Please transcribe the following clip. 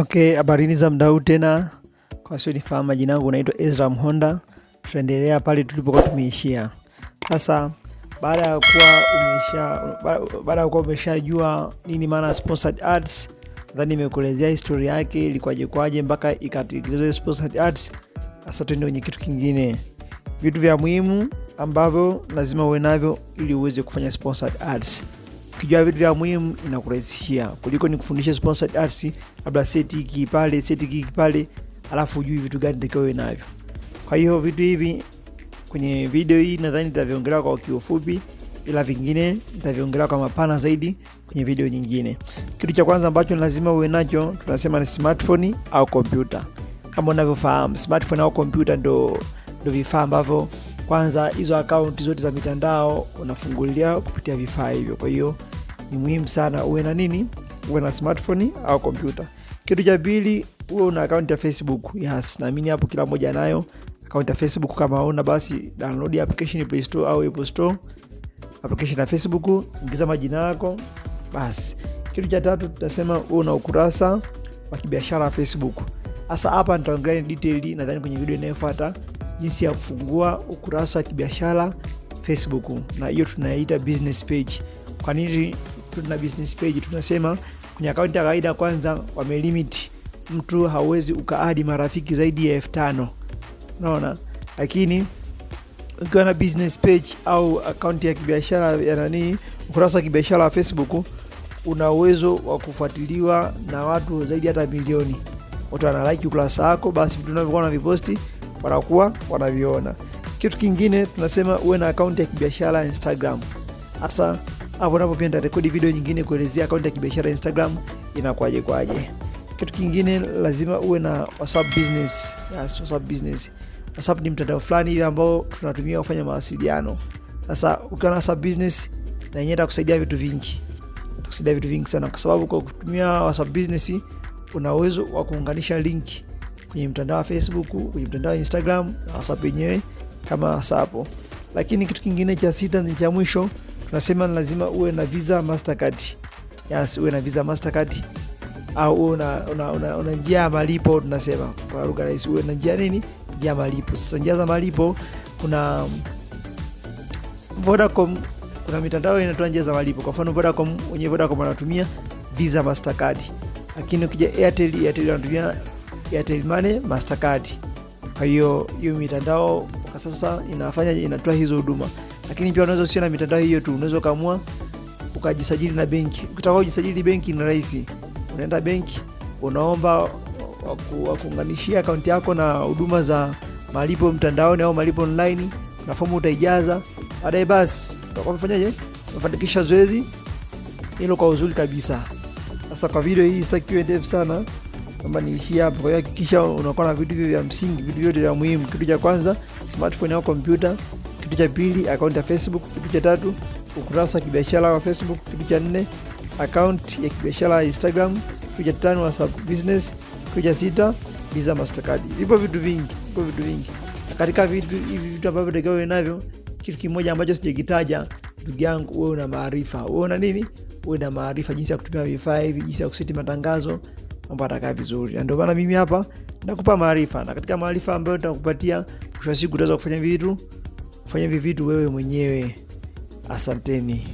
Okay, habarini za mdau tena. Kwa sio nifahamu, majina yangu naitwa Ezra Mhonda. Tunaendelea pale tulipokuwa tumeishia. Sasa baada ya kuwa umeshajua nini maana sponsored ads, nadhani nimekuelezea historia yake ilikuwaje mpaka ikatengenezwa sponsored ads. Sasa tuende kwenye kitu kingine. Vitu vya muhimu ambavyo lazima uwe navyo ili uweze kufanya sponsored ads. Ukijua vitu vya muhimu inakurahisishia kuliko nikufundisha sponsored ads, labda seti hiki pale, alafu ujui vitu gani nitakiwa uwe navyo. Kwa hiyo vitu hivi kwenye video hii nadhani nitaviongelea kwa kiufupi, ila vingine nitaviongelea kwa mapana zaidi kwenye video nyingine. Kitu cha kwanza ambacho lazima uwe nacho tunasema ni smartphone au kompyuta. Kama unavyofahamu, smartphone au kompyuta ndo vifaa ambavyo kwanza hizo account zote za mitandao unafungulia kupitia vifaa hivyo. Kwa hiyo ni muhimu sana uwe na nini? Uwe na smartphone au kompyuta. Kitu cha pili, uwe una account ya Facebook. Yes, naamini hapo kila mmoja nayo account ya Facebook. Kama una basi download application Play Store au Apple Store, application ya Facebook, ingiza majina yako basi. Kitu cha tatu tutasema uwe una ukurasa wa kibiashara Facebook. Sasa hapa nitaongelea detail nadhani kwenye video inayofuata jinsi ya kufungua ukurasa wa kibiashara Facebook, na hiyo tunaita business page. Kwa nini tuna business page? Tunasema kwenye account ya kawaida kwanza wamelimit mtu hawezi ukaadi marafiki zaidi ya 5,000. Unaona? Lakini ukiwa na business page au account ya kibiashara ya ukurasa wa kibiashara wa Facebook, una uwezo wa kufuatiliwa na watu zaidi hata milioni. Watu wana like ukurasa wako, basi vitu unavyokuwa unaviposti wanakuwa wanaviona. Kitu kingine tunasema uwe na account ya kibiashara Instagram. Hasa hapo unapopenda rekodi video nyingine kuelezea account ya kibiashara Instagram inakuaje. Kitu kingine lazima uwe na WhatsApp business. Yes, WhatsApp business. WhatsApp ni mtandao fulani hivi ambao tunatumia kufanya mawasiliano. Sasa ukiwa na WhatsApp business na yenyewe itakusaidia vitu vingi. Itakusaidia vitu vingi sana kwa sababu kwa kutumia WhatsApp business una uwezo wa kuunganisha link kwenye mtandao wa Facebook, kwenye mtandao wa Instagram na WhatsApp yenyewe kama WhatsApp. Lakini kitu kingine cha sita ni cha mwisho, tunasema lazima uwe na Visa Mastercard. Yes, uwe na Visa Mastercard au una njia ya malipo. Tunasema kwa lugha rahisi uwe na njia ya malipo. Sasa njia za malipo, kuna Vodacom, kuna mitandao inatoa njia za malipo. Kwa mfano Vodacom wanatumia Visa Mastercard. Lakini ukija Airtel wanatumia Airtel Money Mastercard. Kwa hiyo mitandao kwa sasa inatoa hizo huduma. Lakini pia unaweza usiwe na mitandao hiyo tu, unaweza kaamua ukajisajili na benki. Ukitaka kujisajili benki ni rahisi. Unaenda benki, unaomba kuunganishia account yako na huduma za malipo mtandaoni au malipo online, na fomu utaijaza. Baadaye basi utakuwa umefanyaje? Umefanikisha zoezi hilo kwa uzuri kabisa. Sasa kwa video hii sitaki iwe ndefu sana, kama niishia hapo. Kwa hiyo hakikisha unakuwa na vitu vya msingi, vitu vyote vya muhimu. Kitu cha kwanza smartphone au computer, kitu cha pili account ya Facebook, kitu cha tatu ukurasa wa kibiashara wa Facebook, kitu cha nne account ya kibiashara ya Instagram, kitu cha tano WhatsApp business, kitu cha sita Visa Mastercard. Vipo vitu vingi. Na katika vitu ambavyo unatakiwa navyo, kitu kimoja ambacho sijakitaja, ndugu yangu, wewe una maarifa. Wewe una nini? Wewe una maarifa jinsi ya kutumia vifaa hivi, jinsi ya kuseti matangazo, mambo yatakaa vizuri. Ndio maana mimi hapa nakupa maarifa, na katika maarifa ambayo nitakupatia, mwisho wa siku utaweza kufanya vitu wewe mwenyewe. Asanteni.